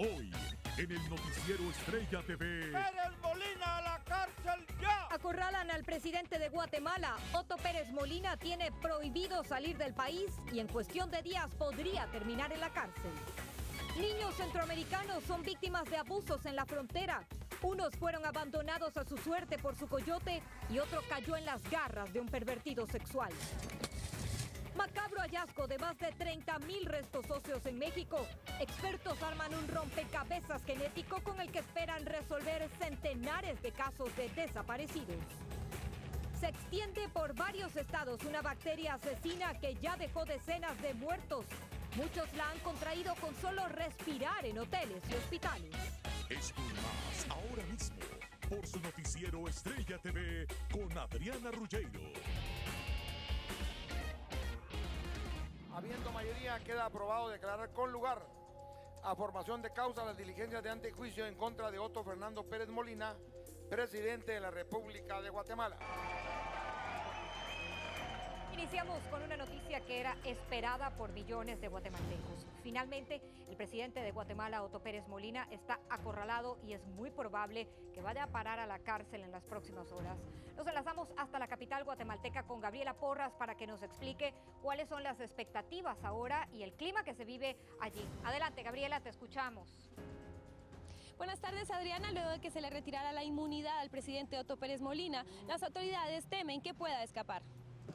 Hoy, en el noticiero Estrella TV. ¡Pérez Molina a la cárcel ya! Acorralan al presidente de Guatemala. Otto Pérez Molina tiene prohibido salir del país y en cuestión de días podría terminar en la cárcel. Niños centroamericanos son víctimas de abusos en la frontera. Unos fueron abandonados a su suerte por su coyote y otro cayó en las garras de un pervertido sexual. Macabro hallazgo de más de 30,000 restos óseos en México. Expertos arman un rompecabezas genético con el que esperan resolver centenares de casos de desaparecidos. Se extiende por varios estados una bacteria asesina que ya dejó decenas de muertos. Muchos la han contraído con solo respirar en hoteles y hospitales. Esto y más ahora mismo por su noticiero Estrella TV con Adriana Ruggiero. Habiendo mayoría, queda aprobado declarar con lugar a formación de causa las diligencias de antejuicio en contra de Otto Fernando Pérez Molina, presidente de la República de Guatemala. Iniciamos con una noticia que era esperada por millones de guatemaltecos. Finalmente, el presidente de Guatemala, Otto Pérez Molina, está acorralado y es muy probable que vaya a parar a la cárcel en las próximas horas. Nos enlazamos hasta la capital guatemalteca con Gabriela Porras para que nos explique cuáles son las expectativas ahora y el clima que se vive allí. Adelante, Gabriela, te escuchamos. Buenas tardes, Adriana. Luego de que se le retirara la inmunidad al presidente Otto Pérez Molina, las autoridades temen que pueda escapar.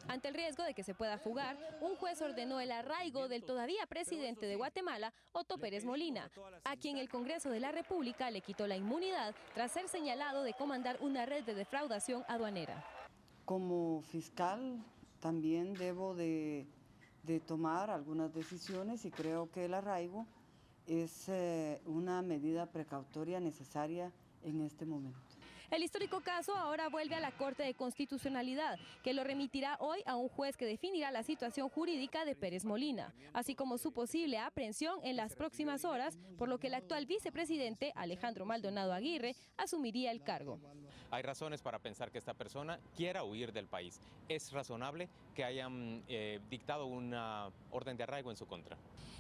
Ante el riesgo de que se pueda fugar, un juez ordenó el arraigo del todavía presidente de Guatemala, Otto Pérez Molina, a quien el Congreso de la República le quitó la inmunidad tras ser señalado de comandar una red de defraudación aduanera. Como fiscal también debo de tomar algunas decisiones y creo que el arraigo es una medida precautoria necesaria en este momento. El histórico caso ahora vuelve a la Corte de Constitucionalidad, que lo remitirá hoy a un juez que definirá la situación jurídica de Pérez Molina, así como su posible aprehensión en las próximas horas, por lo que el actual vicepresidente, Alejandro Maldonado Aguirre, asumiría el cargo. Hay razones para pensar que esta persona quiera huir del país. Es razonable que hayan dictado una orden de arraigo en su contra.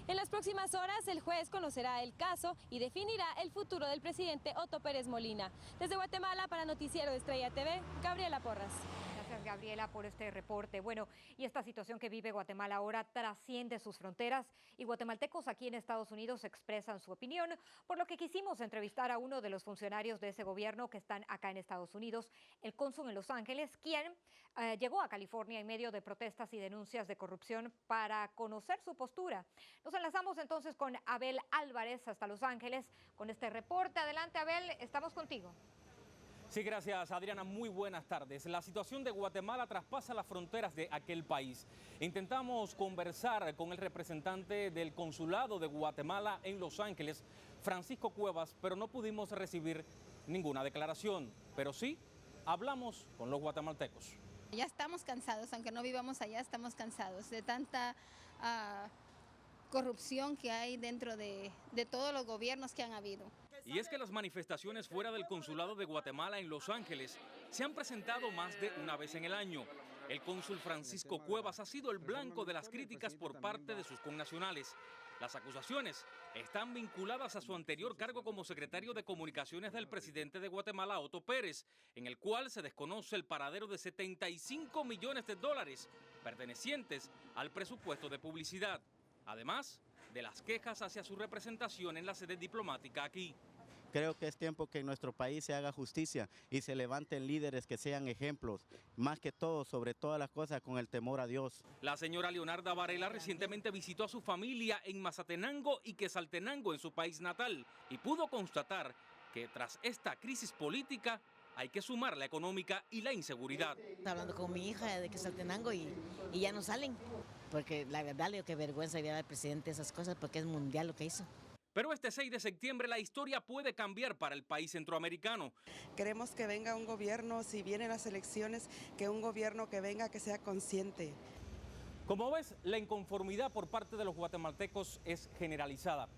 En las próximas horas, el juez conocerá el caso y definirá el futuro del presidente Otto Pérez Molina. Desde Guatemala, para Noticiero Estrella TV, Gabriela Porras. Gracias, Gabriela, por este reporte. Bueno, y esta situación que vive Guatemala ahora trasciende sus fronteras y guatemaltecos aquí en Estados Unidos expresan su opinión, por lo que quisimos entrevistar a uno de los funcionarios de ese gobierno que están acá en Estados Unidos, el cónsul en Los Ángeles, quien llegó a California en medio de protestas y denuncias de corrupción para conocer su postura. Nos enlazamos entonces con Abel Álvarez hasta Los Ángeles con este reporte. Adelante, Abel, estamos contigo. Sí, gracias, Adriana. Muy buenas tardes. La situación de Guatemala traspasa las fronteras de aquel país. Intentamos conversar con el representante del consulado de Guatemala en Los Ángeles, Francisco Cuevas, pero no pudimos recibir ninguna declaración. Pero sí, hablamos con los guatemaltecos. Ya estamos cansados, aunque no vivamos allá, estamos cansados de tanta corrupción que hay dentro de todos los gobiernos que han habido. Y es que las manifestaciones fuera del consulado de Guatemala en Los Ángeles se han presentado más de una vez en el año. El cónsul Francisco Cuevas ha sido el blanco de las críticas por parte de sus connacionales. Las acusaciones están vinculadas a su anterior cargo como secretario de Comunicaciones del presidente de Guatemala, Otto Pérez, en el cual se desconoce el paradero de 75 millones de dólares pertenecientes al presupuesto de publicidad. Además de las quejas hacia su representación en la sede diplomática aquí. Creo que es tiempo que en nuestro país se haga justicia y se levanten líderes que sean ejemplos, más que todo, sobre todas las cosas, con el temor a Dios. La señora Leonarda Varela recientemente visitó a su familia en Mazatenango y Quetzaltenango, en su país natal, y pudo constatar que tras esta crisis política hay que sumar la económica y la inseguridad. Estaba hablando con mi hija de Quetzaltenango y ya no salen, porque la verdad le digo que vergüenza había del presidente esas cosas, porque es mundial lo que hizo. Pero este 6 de septiembre la historia puede cambiar para el país centroamericano. Queremos que venga un gobierno, si vienen las elecciones, que un gobierno que venga que sea consciente. Como ves, la inconformidad por parte de los guatemaltecos es generalizada.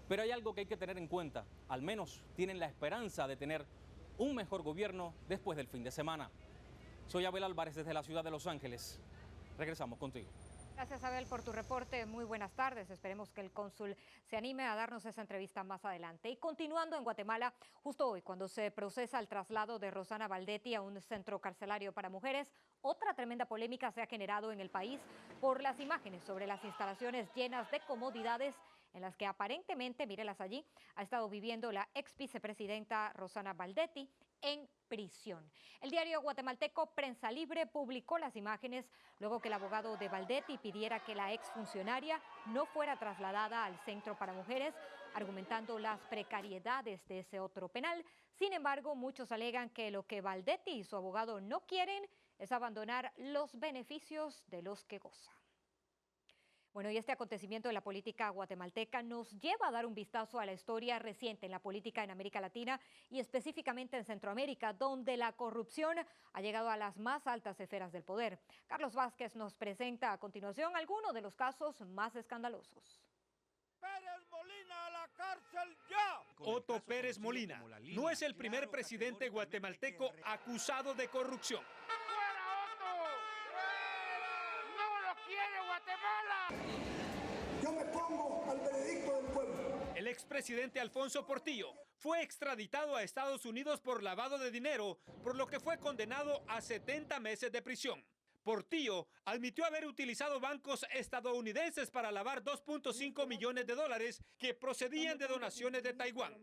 Pero hay algo que hay que tener en cuenta. Al menos tienen la esperanza de tener un mejor gobierno después del fin de semana. Soy Abel Álvarez desde la ciudad de Los Ángeles. Regresamos contigo. Gracias, Abel, por tu reporte. Muy buenas tardes. Esperemos que el cónsul se anime a darnos esa entrevista más adelante. Y continuando en Guatemala, justo hoy, cuando se procesa el traslado de Rosana Baldetti a un centro carcelario para mujeres, otra tremenda polémica se ha generado en el país por las imágenes sobre las instalaciones llenas de comodidades en las que aparentemente, mírelas allí, ha estado viviendo la ex vicepresidenta Rosana Baldetti en prisión. El diario guatemalteco Prensa Libre publicó las imágenes luego que el abogado de Baldetti pidiera que la exfuncionaria no fuera trasladada al centro para mujeres, argumentando las precariedades de ese otro penal. Sin embargo, muchos alegan que lo que Baldetti y su abogado no quieren es abandonar los beneficios de los que goza. Bueno, y este acontecimiento de la política guatemalteca nos lleva a dar un vistazo a la historia reciente en la política en América Latina y específicamente en Centroamérica, donde la corrupción ha llegado a las más altas esferas del poder. Carlos Vázquez nos presenta a continuación algunos de los casos más escandalosos. Pérez Molina a la cárcel ya. Otto Pérez Molina no es el primer presidente guatemalteco acusado de corrupción. Yo me pongo al veredicto del pueblo. El expresidente Alfonso Portillo fue extraditado a Estados Unidos por lavado de dinero, por lo que fue condenado a 70 meses de prisión. Portillo admitió haber utilizado bancos estadounidenses para lavar 2.5 millones de dólares que procedían de donaciones de Taiwán.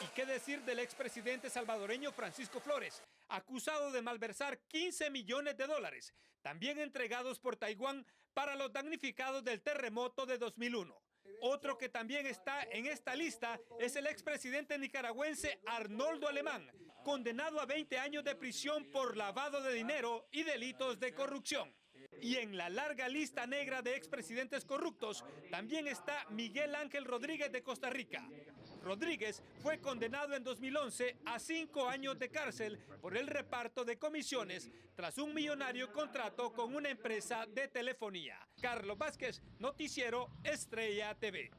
¿Y qué decir del expresidente salvadoreño Francisco Flores, acusado de malversar 15 millones de dólares, también entregados por Taiwán para los damnificados del terremoto de 2001? Otro que también está en esta lista es el expresidente nicaragüense Arnoldo Alemán, condenado a 20 años de prisión por lavado de dinero y delitos de corrupción. Y en la larga lista negra de expresidentes corruptos también está Miguel Ángel Rodríguez de Costa Rica. Rodríguez fue condenado en 2011 a 5 años de cárcel por el reparto de comisiones tras un millonario contrato con una empresa de telefonía. Carlos Vázquez, Noticiero Estrella TV.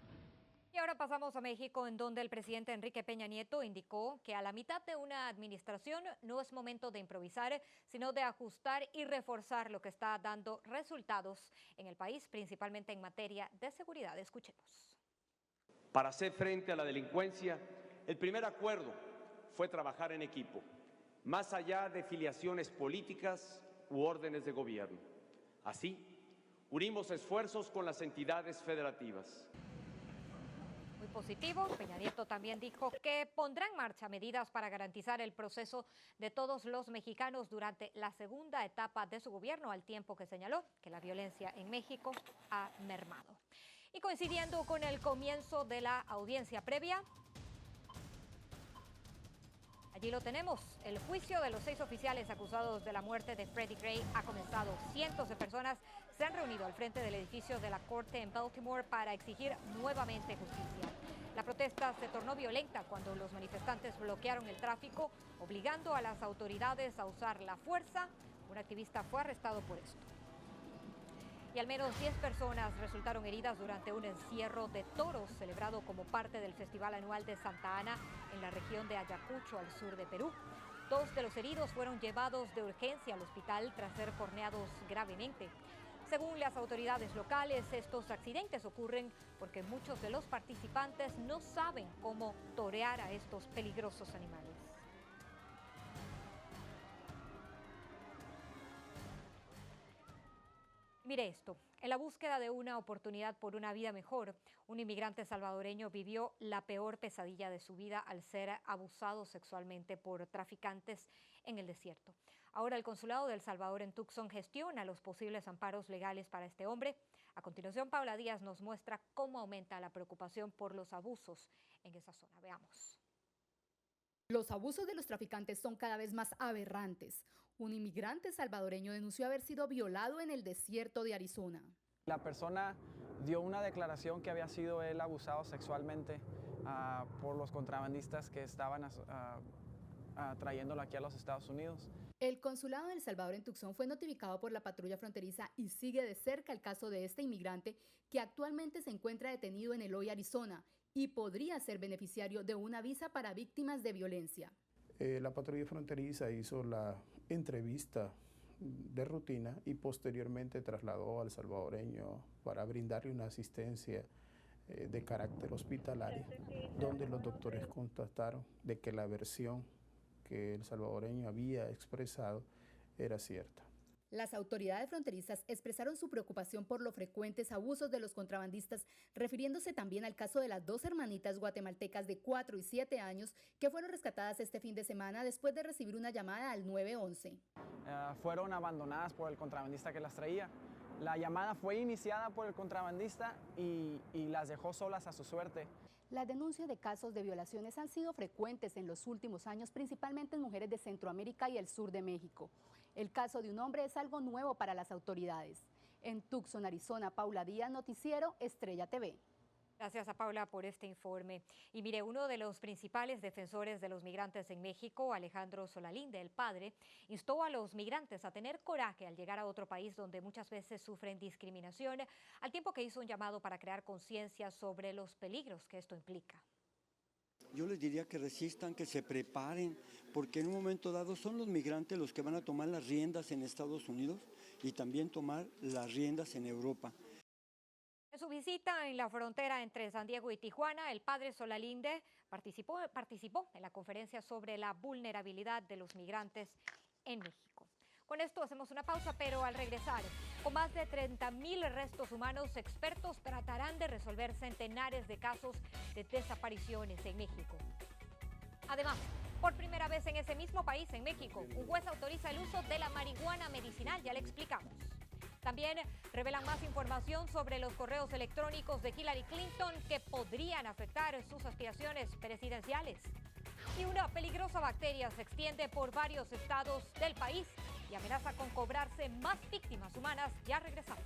Y ahora pasamos a México, en donde el presidente Enrique Peña Nieto indicó que a la mitad de una administración no es momento de improvisar, sino de ajustar y reforzar lo que está dando resultados en el país, principalmente en materia de seguridad. Escuchemos. Para hacer frente a la delincuencia, el primer acuerdo fue trabajar en equipo, más allá de filiaciones políticas u órdenes de gobierno. Así, unimos esfuerzos con las entidades federativas. Muy positivo. Peña Nieto también dijo que pondrá en marcha medidas para garantizar el proceso de todos los mexicanos durante la segunda etapa de su gobierno, al tiempo que señaló que la violencia en México ha mermado. Y coincidiendo con el comienzo de la audiencia previa, allí lo tenemos. El juicio de los 6 oficiales acusados de la muerte de Freddie Gray ha comenzado. Cientos de personas se han reunido al frente del edificio de la corte en Baltimore para exigir nuevamente justicia. La protesta se tornó violenta cuando los manifestantes bloquearon el tráfico, obligando a las autoridades a usar la fuerza. Un activista fue arrestado por esto. Y al menos 10 personas resultaron heridas durante un encierro de toros celebrado como parte del Festival Anual de Santa Ana en la región de Ayacucho, al sur de Perú. 2 de los heridos fueron llevados de urgencia al hospital tras ser corneados gravemente. Según las autoridades locales, estos accidentes ocurren porque muchos de los participantes no saben cómo torear a estos peligrosos animales. Mire esto, en la búsqueda de una oportunidad por una vida mejor, un inmigrante salvadoreño vivió la peor pesadilla de su vida al ser abusado sexualmente por traficantes en el desierto. Ahora el Consulado de El Salvador en Tucson gestiona los posibles amparos legales para este hombre. A continuación, Paula Díaz nos muestra cómo aumenta la preocupación por los abusos en esa zona. Veamos. Los abusos de los traficantes son cada vez más aberrantes. Un inmigrante salvadoreño denunció haber sido violado en el desierto de Arizona. La persona dio una declaración que había sido él abusado sexualmente por los contrabandistas que estaban trayéndolo aquí a los Estados Unidos. El Consulado de El Salvador en Tucson fue notificado por la patrulla fronteriza y sigue de cerca el caso de este inmigrante que actualmente se encuentra detenido en Eloy, Arizona, y podría ser beneficiario de una visa para víctimas de violencia. La patrulla fronteriza hizo la entrevista de rutina y posteriormente trasladó al salvadoreño para brindarle una asistencia de carácter hospitalario, donde los doctores constataron de que la versión que el salvadoreño había expresado era cierta. Las autoridades fronterizas expresaron su preocupación por los frecuentes abusos de los contrabandistas, refiriéndose también al caso de las dos hermanitas guatemaltecas de 4 y 7 años que fueron rescatadas este fin de semana después de recibir una llamada al 911. Fueron abandonadas por el contrabandista que las traía. La llamada fue iniciada por el contrabandista y las dejó solas a su suerte. Las denuncias de casos de violaciones han sido frecuentes en los últimos años, principalmente en mujeres de Centroamérica y el sur de México. El caso de un hombre es algo nuevo para las autoridades. En Tucson, Arizona, Paula Díaz, Noticiero Estrella TV. Gracias a Paula por este informe. Y mire, uno de los principales defensores de los migrantes en México, Alejandro Solalinde, el padre, instó a los migrantes a tener coraje al llegar a otro país donde muchas veces sufren discriminación, al tiempo que hizo un llamado para crear conciencia sobre los peligros que esto implica. Yo les diría que resistan, que se preparen, porque en un momento dado son los migrantes los que van a tomar las riendas en Estados Unidos y también tomar las riendas en Europa. En su visita en la frontera entre San Diego y Tijuana, el padre Solalinde participó en la conferencia sobre la vulnerabilidad de los migrantes en México. Con esto hacemos una pausa, pero al regresar, con más de 30,000 restos humanos, expertos tratarán de resolver centenares de casos de desapariciones en México. Además, por primera vez en ese mismo país, en México, un juez autoriza el uso de la marihuana medicinal, ya le explicamos. También revelan más información sobre los correos electrónicos de Hillary Clinton que podrían afectar sus aspiraciones presidenciales. Y una peligrosa bacteria se extiende por varios estados del país y amenaza con cobrarse más víctimas humanas. Ya regresamos.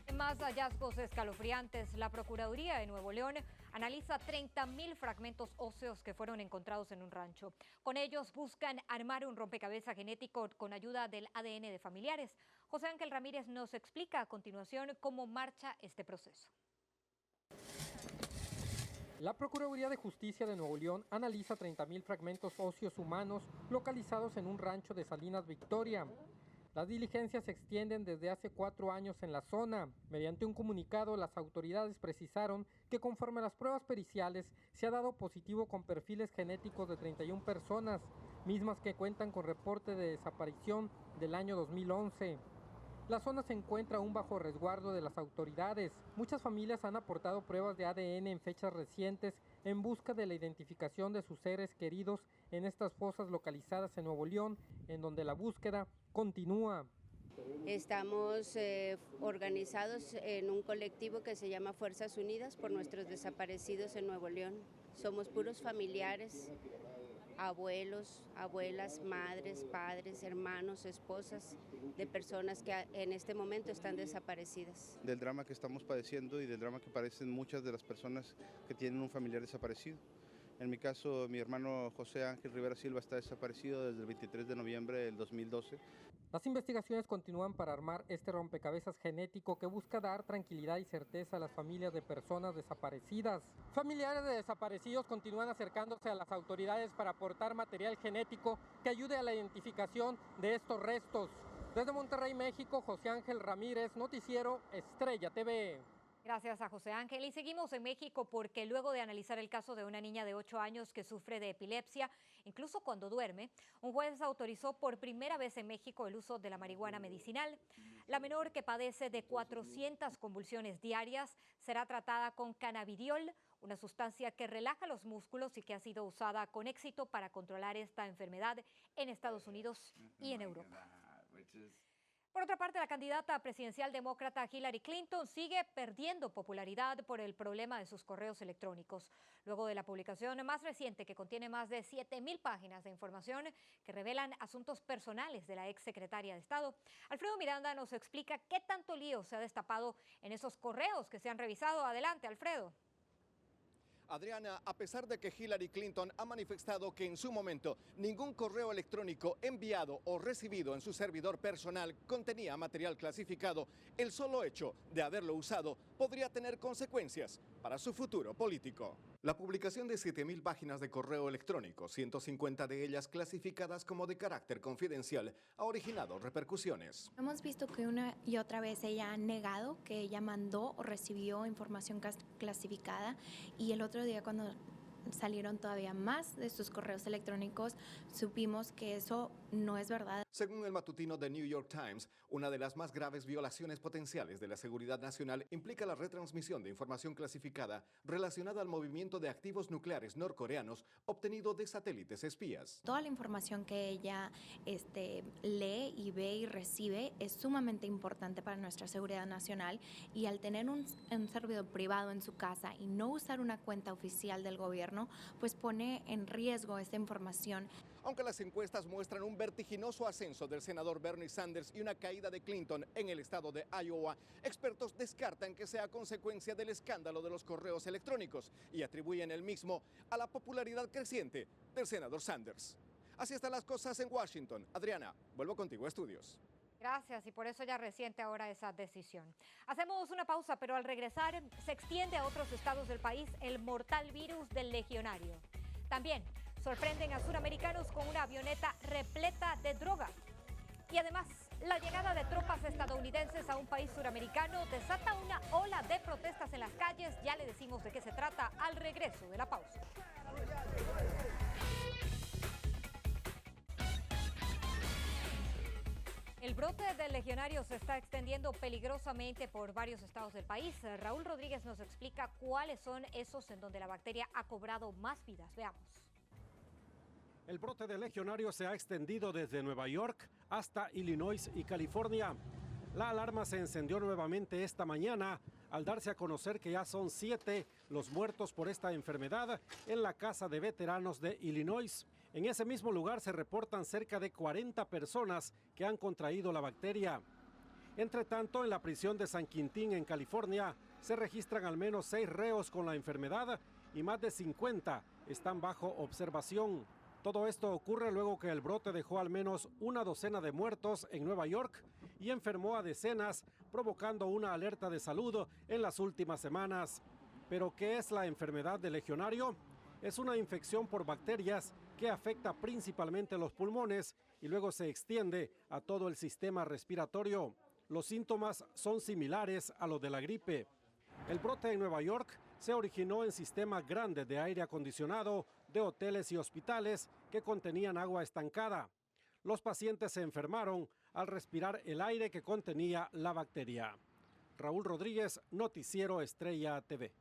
En más hallazgos escalofriantes, la Procuraduría de Nuevo León analiza 30,000 fragmentos óseos que fueron encontrados en un rancho. Con ellos buscan armar un rompecabezas genético con ayuda del ADN de familiares. José Ángel Ramírez nos explica a continuación cómo marcha este proceso. La Procuraduría de Justicia de Nuevo León analiza 30,000 fragmentos óseos humanos localizados en un rancho de Salinas Victoria. Las diligencias se extienden desde hace 4 años en la zona. Mediante un comunicado, las autoridades precisaron que conforme a las pruebas periciales se ha dado positivo con perfiles genéticos de 31 personas, mismas que cuentan con reporte de desaparición del año 2011. La zona se encuentra aún bajo resguardo de las autoridades. Muchas familias han aportado pruebas de ADN en fechas recientes en busca de la identificación de sus seres queridos en estas fosas localizadas en Nuevo León, en donde la búsqueda continúa. Estamos organizados en un colectivo que se llama Fuerzas Unidas por nuestros desaparecidos en Nuevo León. Somos puros familiares, abuelos, abuelas, madres, padres, hermanos, esposas de personas que en este momento están desaparecidas. Del drama que estamos padeciendo y del drama que padecen muchas de las personas que tienen un familiar desaparecido. En mi caso, mi hermano José Ángel Rivera Silva está desaparecido desde el 23 de noviembre del 2012. Las investigaciones continúan para armar este rompecabezas genético que busca dar tranquilidad y certeza a las familias de personas desaparecidas. Familiares de desaparecidos continúan acercándose a las autoridades para aportar material genético que ayude a la identificación de estos restos. Desde Monterrey, México, José Ángel Ramírez, Noticiero Estrella TV. Gracias a José Ángel. Y seguimos en México porque luego de analizar el caso de una niña de 8 años que sufre de epilepsia, incluso cuando duerme, un juez autorizó por primera vez en México el uso de la marihuana medicinal. La menor, que padece de 400 convulsiones diarias, será tratada con cannabidiol, una sustancia que relaja los músculos y que ha sido usada con éxito para controlar esta enfermedad en Estados Unidos y en Europa. Por otra parte, la candidata presidencial demócrata Hillary Clinton sigue perdiendo popularidad por el problema de sus correos electrónicos, luego de la publicación más reciente que contiene más de 7,000 páginas de información que revelan asuntos personales de la exsecretaria de Estado. Alfredo Miranda nos explica qué tanto lío se ha destapado en esos correos que se han revisado. Adelante, Alfredo. Adriana, a pesar de que Hillary Clinton ha manifestado que en su momento ningún correo electrónico enviado o recibido en su servidor personal contenía material clasificado, el solo hecho de haberlo usado podría tener consecuencias para su futuro político. La publicación de 7.000 páginas de correo electrónico, 150 de ellas clasificadas como de carácter confidencial, ha originado repercusiones. Hemos visto que una y otra vez ella ha negado que ella mandó o recibió información clasificada, y el otro día cuando salieron todavía más de sus correos electrónicos, supimos que eso no es verdad. Según el matutino The New York Times, una de las más graves violaciones potenciales de la seguridad nacional implica la retransmisión de información clasificada relacionada al movimiento de activos nucleares norcoreanos obtenido de satélites espías. Toda la información que ella lee y ve y recibe es sumamente importante para nuestra seguridad nacional, y al tener un servidor privado en su casa y no usar una cuenta oficial del gobierno, pues pone en riesgo esta información. Aunque las encuestas muestran un vertiginoso ascenso del senador Bernie Sanders y una caída de Clinton en el estado de Iowa, expertos descartan que sea consecuencia del escándalo de los correos electrónicos y atribuyen el mismo a la popularidad creciente del senador Sanders. Así están las cosas en Washington. Adriana, vuelvo contigo a estudios. Gracias, y por eso ya reciente ahora esa decisión. Hacemos una pausa, pero al regresar se extiende a otros estados del país el mortal virus del legionario. También sorprenden a suramericanos con una avioneta repleta de droga. Y además, la llegada de tropas estadounidenses a un país suramericano desata una ola de protestas en las calles. Ya le decimos de qué se trata al regreso de la pausa. El brote del legionario se está extendiendo peligrosamente por varios estados del país. Raúl Rodríguez nos explica cuáles son esos en donde la bacteria ha cobrado más vidas. Veamos. El brote del legionario se ha extendido desde Nueva York hasta Illinois y California. La alarma se encendió nuevamente esta mañana al darse a conocer que ya son 7 los muertos por esta enfermedad en la casa de veteranos de Illinois. En ese mismo lugar se reportan cerca de 40 personas que han contraído la bacteria. Entre tanto, en la prisión de San Quintín, en California, se registran al menos 6 reos con la enfermedad y más de 50 están bajo observación. Todo esto ocurre luego que el brote dejó al menos una docena de muertos en Nueva York y enfermó a decenas, provocando una alerta de salud en las últimas semanas. ¿Pero qué es la enfermedad del legionario? Es una infección por bacterias que afecta principalmente los pulmones y luego se extiende a todo el sistema respiratorio. Los síntomas son similares a los de la gripe. El brote en Nueva York se originó en sistemas grandes de aire acondicionado de hoteles y hospitales que contenían agua estancada. Los pacientes se enfermaron al respirar el aire que contenía la bacteria. Raúl Rodríguez, Noticiero Estrella TV.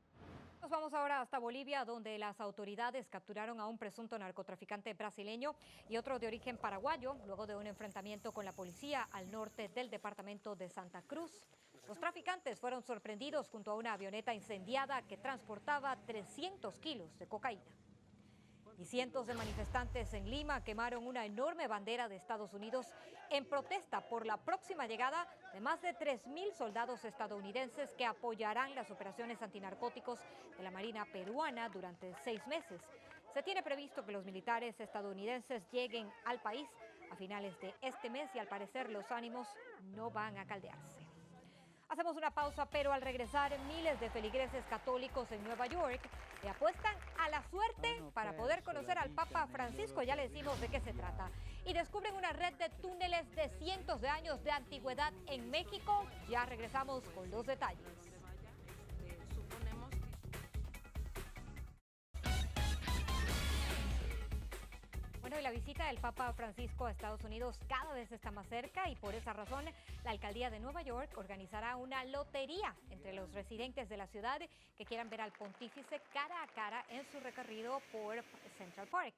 Nos vamos ahora hasta Bolivia, donde las autoridades capturaron a un presunto narcotraficante brasileño y otro de origen paraguayo, luego de un enfrentamiento con la policía al norte del departamento de Santa Cruz. Los traficantes fueron sorprendidos junto a una avioneta incendiada que transportaba 300 kilos de cocaína. Y cientos de manifestantes en Lima quemaron una enorme bandera de Estados Unidos en protesta por la próxima llegada de más de 3.000 soldados estadounidenses que apoyarán las operaciones antinarcóticos de la Marina peruana durante 6 meses. Se tiene previsto que los militares estadounidenses lleguen al país a finales de este mes y al parecer los ánimos no van a caldearse. Hacemos una pausa, pero al regresar, miles de feligreses católicos en Nueva York le apuestan a la suerte para poder conocer al Papa Francisco. Ya le decimos de qué se trata. Y descubren una red de túneles de cientos de años de antigüedad en México. Ya regresamos con los detalles. Bueno, y la visita del Papa Francisco a Estados Unidos cada vez está más cerca y por esa razón la alcaldía de Nueva York organizará una lotería entre los residentes de la ciudad que quieran ver al pontífice cara a cara en su recorrido por Central Park.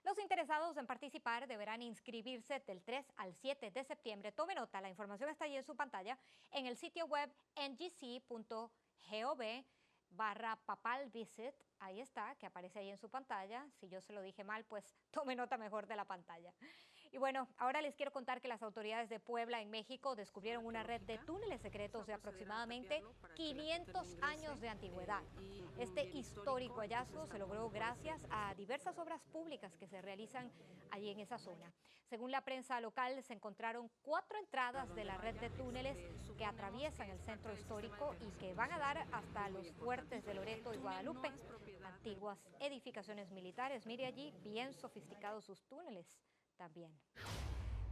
Los interesados en participar deberán inscribirse del 3 al 7 de septiembre. Tome nota, la información está ahí en su pantalla en el sitio web ngc.gov/papalvisit. Ahí está, que aparece ahí en su pantalla. Si yo se lo dije mal, pues tome nota mejor de la pantalla. Y bueno, ahora les quiero contar que las autoridades de Puebla, en México, descubrieron una red de túneles secretos de aproximadamente 500 años de antigüedad. Este histórico hallazgo se logró gracias a diversas obras públicas que se realizan allí en esa zona. Según la prensa local, se encontraron 4 entradas de la red de túneles que atraviesan el centro histórico y que van a dar hasta los fuertes de Loreto y Guadalupe, antiguas edificaciones militares. Mire allí, bien sofisticados sus túneles también.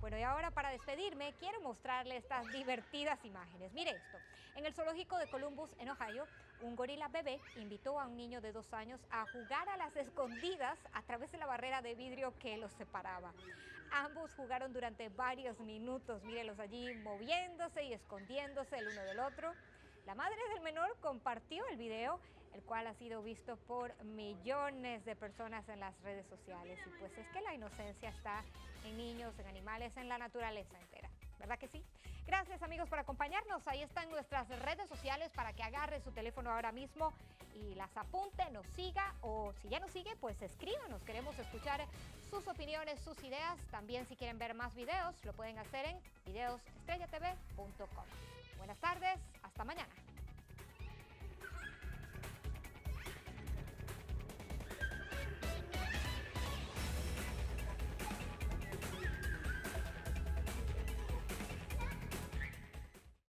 Bueno, y ahora para despedirme, quiero mostrarle estas divertidas imágenes. Mire esto. En el zoológico de Columbus, en Ohio, un gorila bebé invitó a un niño de 2 años a jugar a las escondidas a través de la barrera de vidrio que los separaba. Ambos jugaron durante varios minutos. Mírenlos allí moviéndose y escondiéndose el uno del otro. La madre del menor compartió el video, el cual ha sido visto por millones de personas en las redes sociales. Y pues es que la inocencia está en niños, en animales, en la naturaleza entera. ¿Verdad que sí? Gracias, amigos, por acompañarnos. Ahí están nuestras redes sociales para que agarre su teléfono ahora mismo y las apunte, nos siga, o si ya nos sigue, pues escríbanos. Queremos escuchar sus opiniones, sus ideas. También si quieren ver más videos, lo pueden hacer en videosestrellatv.com.